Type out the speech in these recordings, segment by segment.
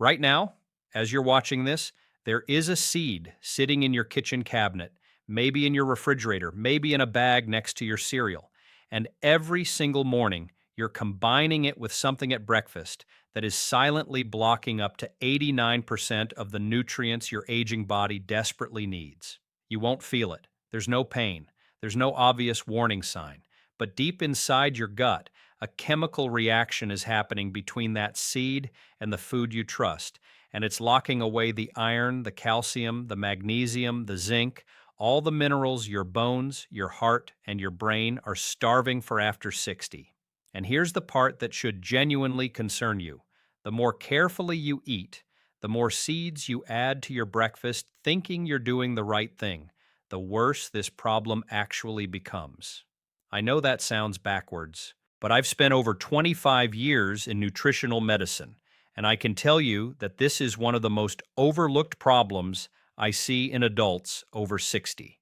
Right now, as you're watching this, there is a seed sitting in your kitchen cabinet, maybe in your refrigerator, maybe in a bag next to your cereal. And every single morning, you're combining it with something at breakfast that is silently blocking up to 89% of the nutrients your aging body desperately needs. You won't feel it. There's no pain. There's no obvious warning sign. But deep inside your gut, a chemical reaction is happening between that seed and the food you trust, and it's locking away the iron, the calcium, the magnesium, the zinc, all the minerals your bones, your heart, and your brain are starving for after 60. And here's the part that should genuinely concern you. The more carefully you eat, the more seeds you add to your breakfast thinking you're doing the right thing, the worse this problem actually becomes. I know that sounds backwards, but I've spent over 25 years in nutritional medicine, and I can tell you that this is one of the most overlooked problems I see in adults over 60.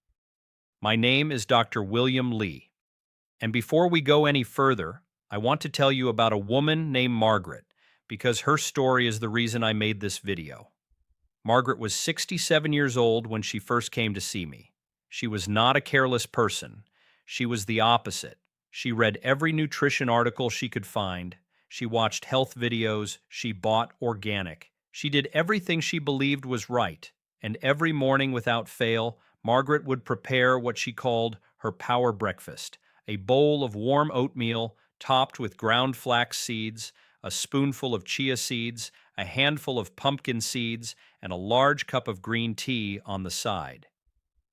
My name is Dr. William Lee, and before we go any further, I want to tell you about a woman named Margaret, because her story is the reason I made this video. Margaret was 67 years old when she first came to see me. She was not a careless person. She was the opposite. She read every nutrition article she could find. She watched health videos. She bought organic. She did everything she believed was right. And every morning without fail, Margaret would prepare what she called her power breakfast, a bowl of warm oatmeal topped with ground flax seeds, a spoonful of chia seeds, a handful of pumpkin seeds, and a large cup of green tea on the side.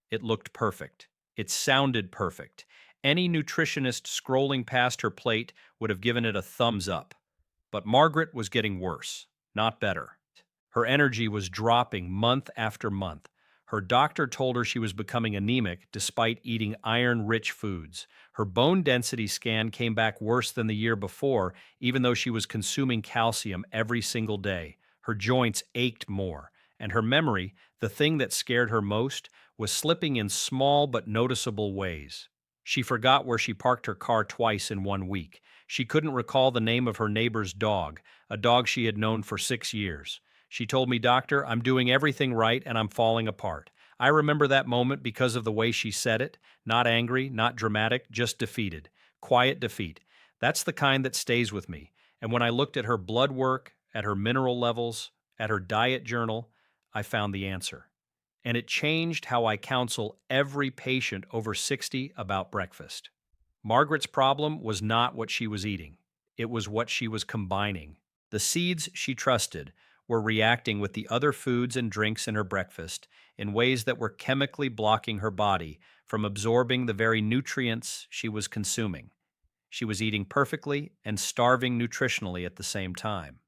It looked perfect. It sounded perfect. Any nutritionist scrolling past her plate would have given it a thumbs up. But Margaret was getting worse, not better. Her energy was dropping month after month. Her doctor told her she was becoming anemic despite eating iron-rich foods. Her bone density scan came back worse than the year before, even though she was consuming calcium every single day. Her joints ached more, and her memory, the thing that scared her most, was slipping in small but noticeable ways. She forgot where she parked her car twice in 1 week. She couldn't recall the name of her neighbor's dog, a dog she had known for 6 years. She told me, "Doctor, I'm doing everything right and I'm falling apart." I remember that moment because of the way she said it, not angry, not dramatic, just defeated. Quiet defeat. That's the kind that stays with me. And when I looked at her blood work, at her mineral levels, at her diet journal, I found the answer. And it changed how I counsel every patient over 60 about breakfast. Margaret's problem was not what she was eating. It was what she was combining. The seeds she trusted were reacting with the other foods and drinks in her breakfast in ways that were chemically blocking her body from absorbing the very nutrients she was consuming. She was eating perfectly and starving nutritionally at the same time.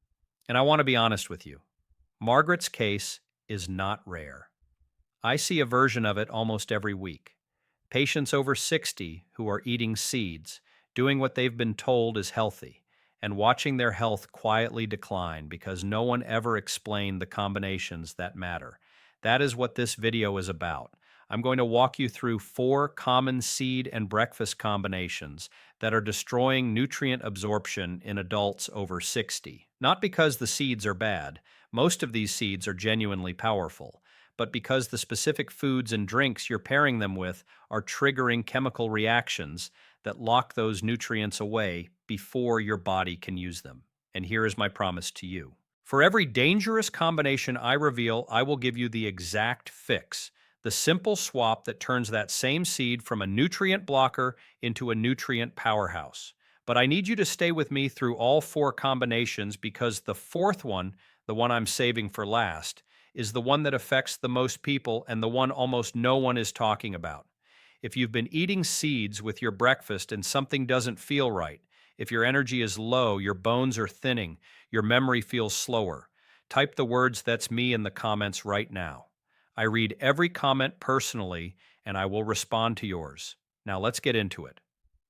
And I want to be honest with you. Margaret's case is not rare. I see a version of it almost every week. Patients over 60 who are eating seeds, doing what they've been told is healthy, and watching their health quietly decline because no one ever explained the combinations that matter. That is what this video is about. I'm going to walk you through 4 common seed and breakfast combinations that are destroying nutrient absorption in adults over 60. Not because the seeds are bad. Most of these seeds are genuinely powerful, but because the specific foods and drinks you're pairing them with are triggering chemical reactions that lock those nutrients away before your body can use them. And here is my promise to you. For every dangerous combination I reveal, I will give you the exact fix, the simple swap that turns that same seed from a nutrient blocker into a nutrient powerhouse. But I need you to stay with me through all 4 combinations because the 4th one, the one I'm saving for last, is the one that affects the most people and the one almost no one is talking about. If you've been eating seeds with your breakfast and something doesn't feel right, if your energy is low, your bones are thinning, your memory feels slower, type the words "that's me" in the comments right now. I read every comment personally and I will respond to yours. Now let's get into it.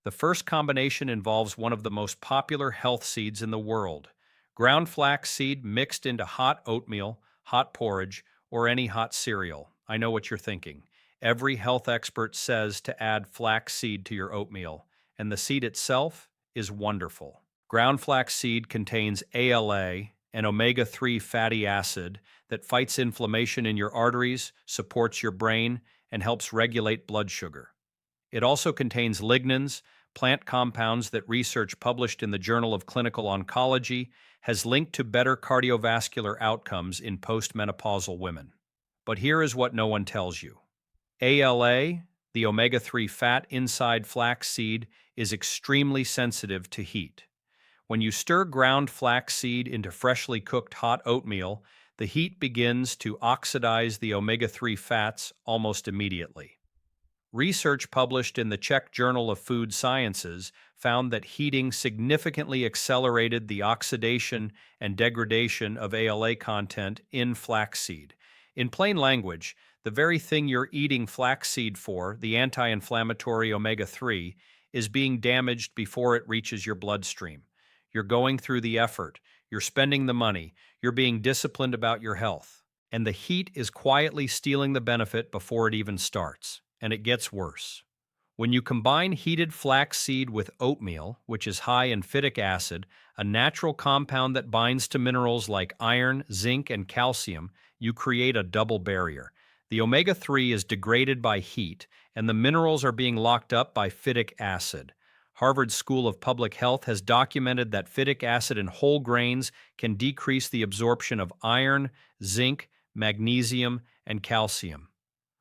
The first combination involves one of the most popular health seeds in the world, ground flax seed mixed into hot oatmeal, hot porridge, or any hot cereal. I know what you're thinking. Every health expert says to add flax seed to your oatmeal, and the seed itself is wonderful. Ground flax seed contains ALA, an omega-3 fatty acid that fights inflammation in your arteries, supports your brain, and helps regulate blood sugar. It also contains lignans, plant compounds that research published in the Journal of Clinical Oncology has linked to better cardiovascular outcomes in postmenopausal women. But here is what no one tells you. ALA, the omega-3 fat inside flaxseed, is extremely sensitive to heat. When you stir ground flaxseed into freshly cooked hot oatmeal, the heat begins to oxidize the omega-3 fats almost immediately. Research published in the Czech Journal of Food Sciences found that heating significantly accelerated the oxidation and degradation of ALA content in flaxseed. In plain language, the very thing you're eating flaxseed for, the anti-inflammatory omega-3, is being damaged before it reaches your bloodstream. You're going through the effort, you're spending the money, you're being disciplined about your health, and the heat is quietly stealing the benefit before it even starts. And it gets worse. When you combine heated flaxseed with oatmeal, which is high in phytic acid, a natural compound that binds to minerals like iron, zinc, and calcium, you create a double barrier. The omega-3 is degraded by heat, and the minerals are being locked up by phytic acid. Harvard School of Public Health has documented that phytic acid in whole grains can decrease the absorption of iron, zinc, magnesium, and calcium.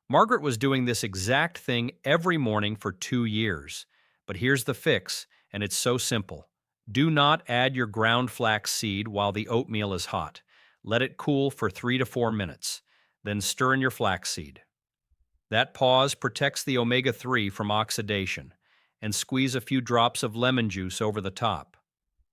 Margaret was doing this exact thing every morning for 2 years. But here's the fix, and it's so simple. Do not add your ground flax seed while the oatmeal is hot. Let it cool for 3 to 4 minutes. Then stir in your flaxseed. That pause protects the omega-3 from oxidation, and squeeze a few drops of lemon juice over the top.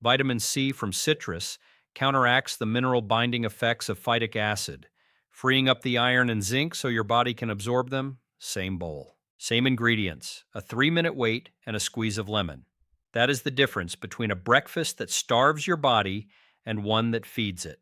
Vitamin C from citrus counteracts the mineral binding effects of phytic acid, freeing up the iron and zinc so your body can absorb them. Same bowl. Same ingredients, a 3-minute wait and a squeeze of lemon. That is the difference between a breakfast that starves your body and one that feeds it.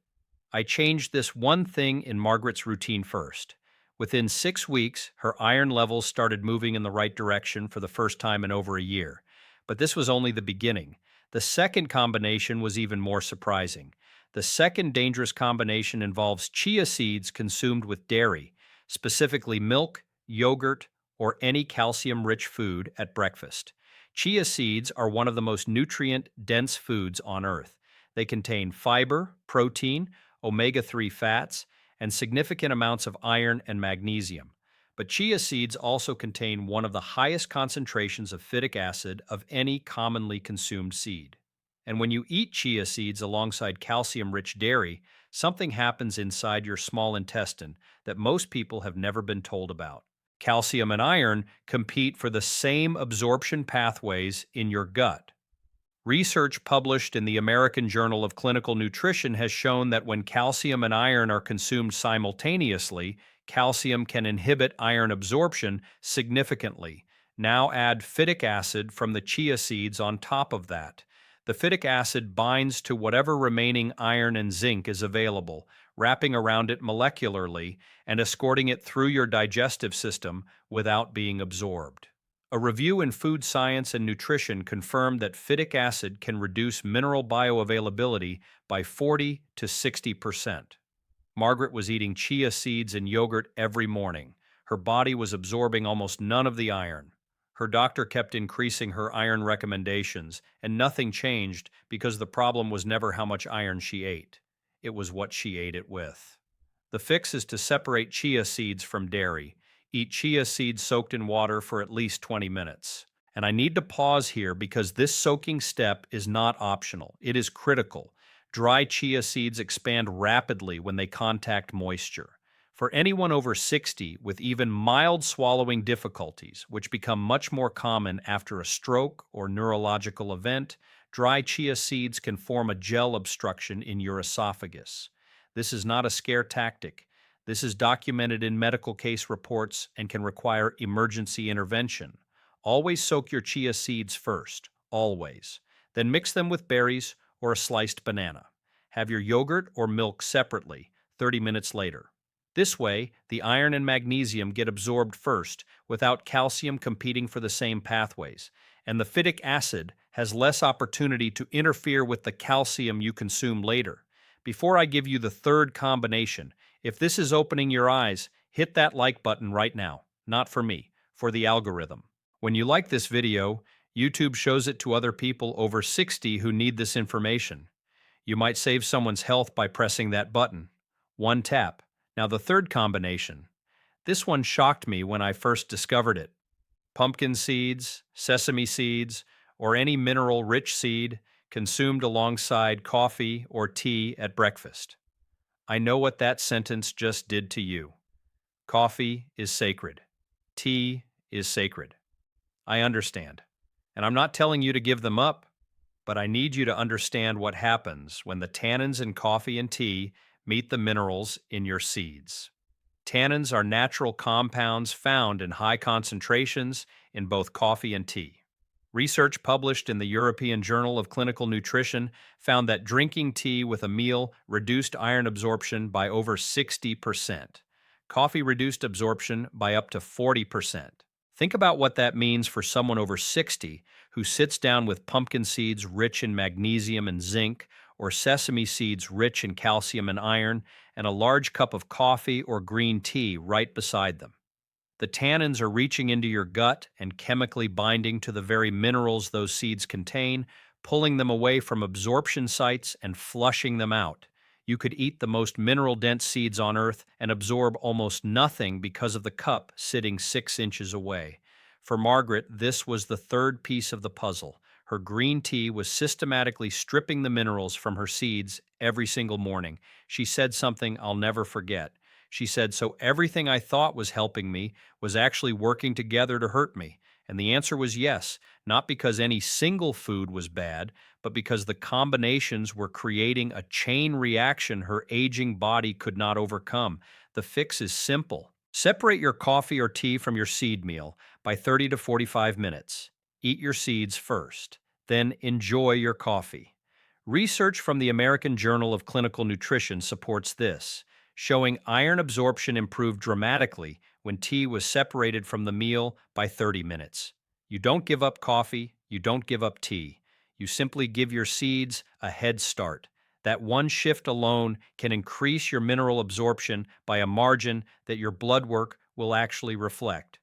I changed this one thing in Margaret's routine first. Within 6 weeks, her iron levels started moving in the right direction for the first time in over a year. But this was only the beginning. The second combination was even more surprising. The second dangerous combination involves chia seeds consumed with dairy, specifically milk, yogurt, or any calcium-rich food at breakfast. Chia seeds are one of the most nutrient-dense foods on Earth. They contain fiber, protein, omega-3 fats, and significant amounts of iron and magnesium. But chia seeds also contain one of the highest concentrations of phytic acid of any commonly consumed seed. And when you eat chia seeds alongside calcium-rich dairy, something happens inside your small intestine that most people have never been told about. Calcium and iron compete for the same absorption pathways in your gut. Research published in the American Journal of Clinical Nutrition has shown that when calcium and iron are consumed simultaneously, calcium can inhibit iron absorption significantly. Now add phytic acid from the chia seeds on top of that. The phytic acid binds to whatever remaining iron and zinc is available, wrapping around it molecularly and escorting it through your digestive system without being absorbed. A review in Food Science and Nutrition confirmed that phytic acid can reduce mineral bioavailability by 40 to 60%. Margaret was eating chia seeds and yogurt every morning. Her body was absorbing almost none of the iron. Her doctor kept increasing her iron recommendations, and nothing changed because the problem was never how much iron she ate. It was what she ate it with. The fix is to separate chia seeds from dairy. Eat chia seeds soaked in water for at least 20 minutes. And I need to pause here because this soaking step is not optional. It is critical. Dry chia seeds expand rapidly when they contact moisture. For anyone over 60 with even mild swallowing difficulties, which become much more common after a stroke or neurological event, dry chia seeds can form a gel obstruction in your esophagus. This is not a scare tactic. This is documented in medical case reports and can require emergency intervention. Always soak your chia seeds first, always. Then mix them with berries or a sliced banana. Have your yogurt or milk separately, 30 minutes later. This way, the iron and magnesium get absorbed first without calcium competing for the same pathways, and the phytic acid has less opportunity to interfere with the calcium you consume later. Before I give you the third combination, if this is opening your eyes, hit that like button right now. Not for me, for the algorithm. When you like this video, YouTube shows it to other people over 60 who need this information. You might save someone's health by pressing that button. One tap. Now the third combination. This one shocked me when I first discovered it. Pumpkin seeds, sesame seeds, or any mineral-rich seed consumed alongside coffee or tea at breakfast. I know what that sentence just did to you. Coffee is sacred. Tea is sacred. I understand. And I'm not telling you to give them up, but I need you to understand what happens when the tannins in coffee and tea meet the minerals in your seeds. Tannins are natural compounds found in high concentrations in both coffee and tea. Research published in the European Journal of Clinical Nutrition found that drinking tea with a meal reduced iron absorption by over 60%. Coffee reduced absorption by up to 40%. Think about what that means for someone over 60 who sits down with pumpkin seeds rich in magnesium and zinc, or sesame seeds rich in calcium and iron, and a large cup of coffee or green tea right beside them. The tannins are reaching into your gut and chemically binding to the very minerals those seeds contain, pulling them away from absorption sites and flushing them out. You could eat the most mineral-dense seeds on Earth and absorb almost nothing because of the cup sitting 6 inches away. For Margaret, this was the third piece of the puzzle. Her green tea was systematically stripping the minerals from her seeds every single morning. She said something I'll never forget. She said, "So everything I thought was helping me was actually working together to hurt me." And the answer was yes, not because any single food was bad, but because the combinations were creating a chain reaction her aging body could not overcome. The fix is simple. Separate your coffee or tea from your seed meal by 30 to 45 minutes. Eat your seeds first, then enjoy your coffee. Research from the American Journal of Clinical Nutrition supports this, showing iron absorption improved dramatically when tea was separated from the meal by 30 minutes. You don't give up coffee, you don't give up tea. You simply give your seeds a head start. That one shift alone can increase your mineral absorption by a margin that your blood work will actually reflect.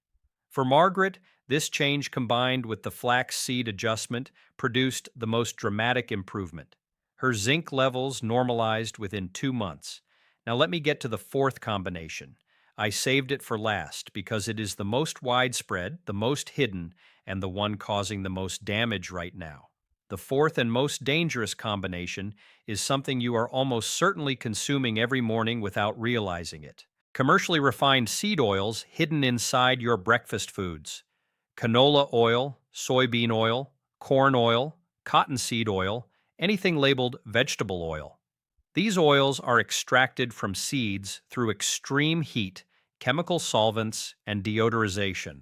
For Margaret, this change combined with the flax seed adjustment produced the most dramatic improvement. Her zinc levels normalized within 2 months. Now let me get to the fourth combination. I saved it for last because it is the most widespread, the most hidden, and the one causing the most damage right now. The fourth and most dangerous combination is something you are almost certainly consuming every morning without realizing it. Commercially refined seed oils hidden inside your breakfast foods. Canola oil, soybean oil, corn oil, cottonseed oil, anything labeled vegetable oil. These oils are extracted from seeds through extreme heat, chemical solvents, and deodorization.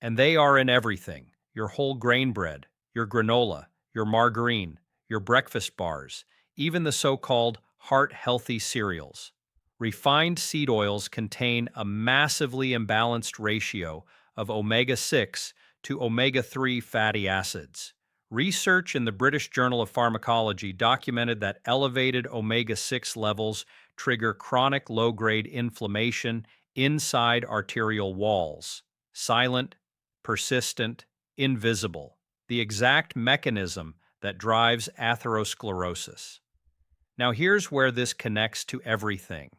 And they are in everything: your whole grain bread, your granola, your margarine, your breakfast bars, even the so-called heart-healthy cereals. Refined seed oils contain a massively imbalanced ratio of omega-6 to omega-3 fatty acids. Research in the British Journal of Pharmacology documented that elevated omega-6 levels trigger chronic low-grade inflammation inside arterial walls. Silent, persistent, invisible. The exact mechanism that drives atherosclerosis. Now here's where this connects to everything.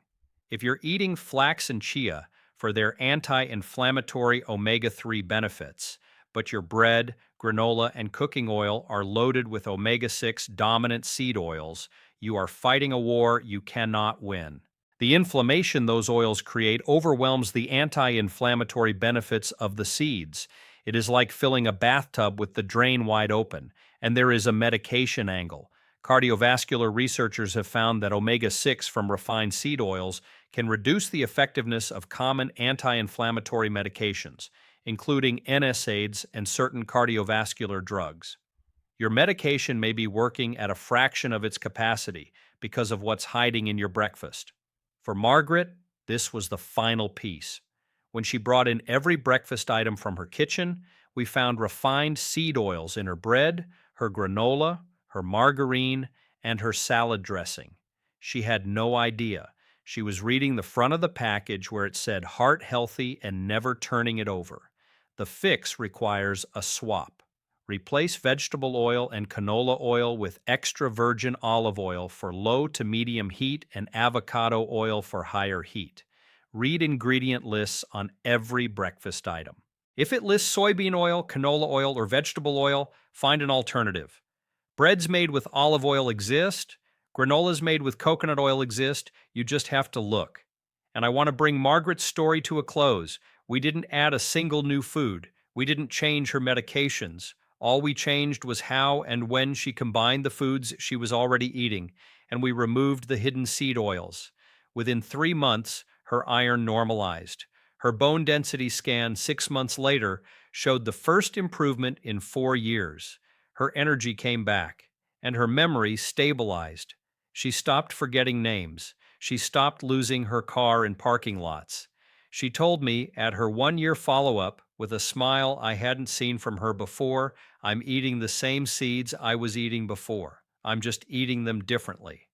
If you're eating flax and chia for their anti-inflammatory omega-3 benefits, but your bread, granola, and cooking oil are loaded with omega-6 dominant seed oils, you are fighting a war you cannot win. The inflammation those oils create overwhelms the anti-inflammatory benefits of the seeds. It is like filling a bathtub with the drain wide open, and there is a medication angle. Cardiovascular researchers have found that omega-6 from refined seed oils can reduce the effectiveness of common anti-inflammatory medications, including NSAIDs and certain cardiovascular drugs. Your medication may be working at a fraction of its capacity because of what's hiding in your breakfast. For Margaret, this was the final piece. When she brought in every breakfast item from her kitchen, we found refined seed oils in her bread, her granola, her margarine, and her salad dressing. She had no idea. She was reading the front of the package where it said heart healthy and never turning it over. The fix requires a swap. Replace vegetable oil and canola oil with extra virgin olive oil for low to medium heat and avocado oil for higher heat. Read ingredient lists on every breakfast item. If it lists soybean oil, canola oil, or vegetable oil, find an alternative. Breads made with olive oil exist. Granolas made with coconut oil exist. You just have to look. And I want to bring Margaret's story to a close. We didn't add a single new food. We didn't change her medications. All we changed was how and when she combined the foods she was already eating, and we removed the hidden seed oils. Within 3 months, her iron normalized. Her bone density scan 6 months later showed the first improvement in 4 years. Her energy came back, and her memory stabilized. She stopped forgetting names. She stopped losing her car in parking lots. She told me at her 1-year follow-up, with a smile I hadn't seen from her before, I'm eating the same seeds I was eating before. I'm just eating them differently.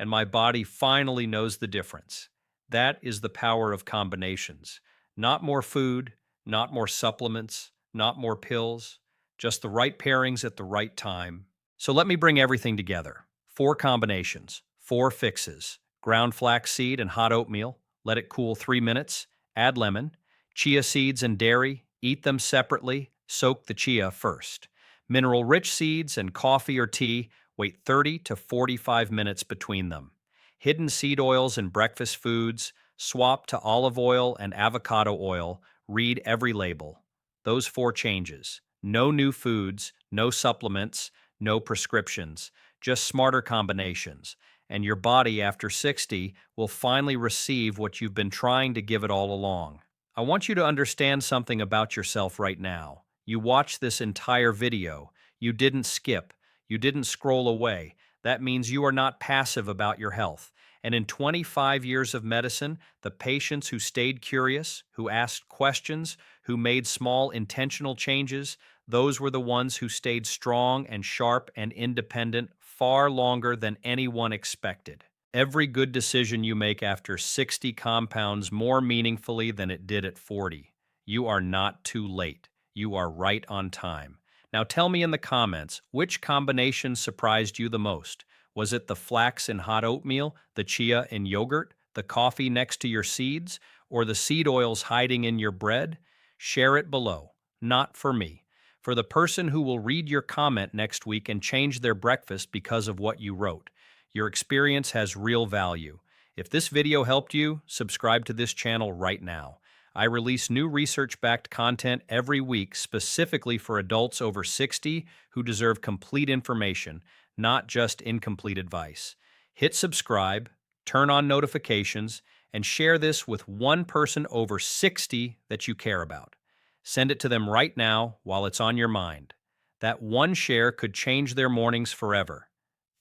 And my body finally knows the difference. That is the power of combinations. Not more food, not more supplements, not more pills, just the right pairings at the right time. So let me bring everything together. 4 combinations, 4 fixes: ground flax seed and hot oatmeal, let it cool 3 minutes, add lemon, chia seeds and dairy, eat them separately, soak the chia first. Mineral-rich seeds and coffee or tea, wait 30 to 45 minutes between them. Hidden seed oils and breakfast foods, swap to olive oil and avocado oil, read every label. Those 4 changes. No new foods, no supplements, no prescriptions, just smarter combinations. And your body after 60 will finally receive what you've been trying to give it all along. I want you to understand something about yourself right now. You watched this entire video. You didn't skip. You didn't scroll away. That means you are not passive about your health. And in 25 years of medicine, the patients who stayed curious, who asked questions, who made small intentional changes, those were the ones who stayed strong and sharp and independent far longer than anyone expected. Every good decision you make after 60 compounds more meaningfully than it did at 40. You are not too late. You are right on time. Now tell me in the comments, which combination surprised you the most? Was it the flax in hot oatmeal, the chia in yogurt, the coffee next to your seeds, or the seed oils hiding in your bread? Share it below. Not for me. For the person who will read your comment next week and change their breakfast because of what you wrote. Your experience has real value. If this video helped you, subscribe to this channel right now. I release new research-backed content every week specifically for adults over 60 who deserve complete information, not just incomplete advice. Hit subscribe, turn on notifications, and share this with one person over 60 that you care about. Send it to them right now while it's on your mind. That one share could change their mornings forever.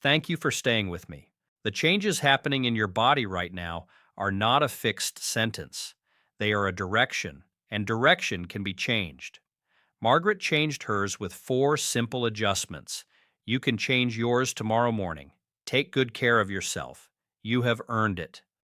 Thank you for staying with me. The changes happening in your body right now are not a fixed sentence. They are a direction, and direction can be changed. Margaret changed hers with 4 simple adjustments. You can change yours tomorrow morning. Take good care of yourself. You have earned it.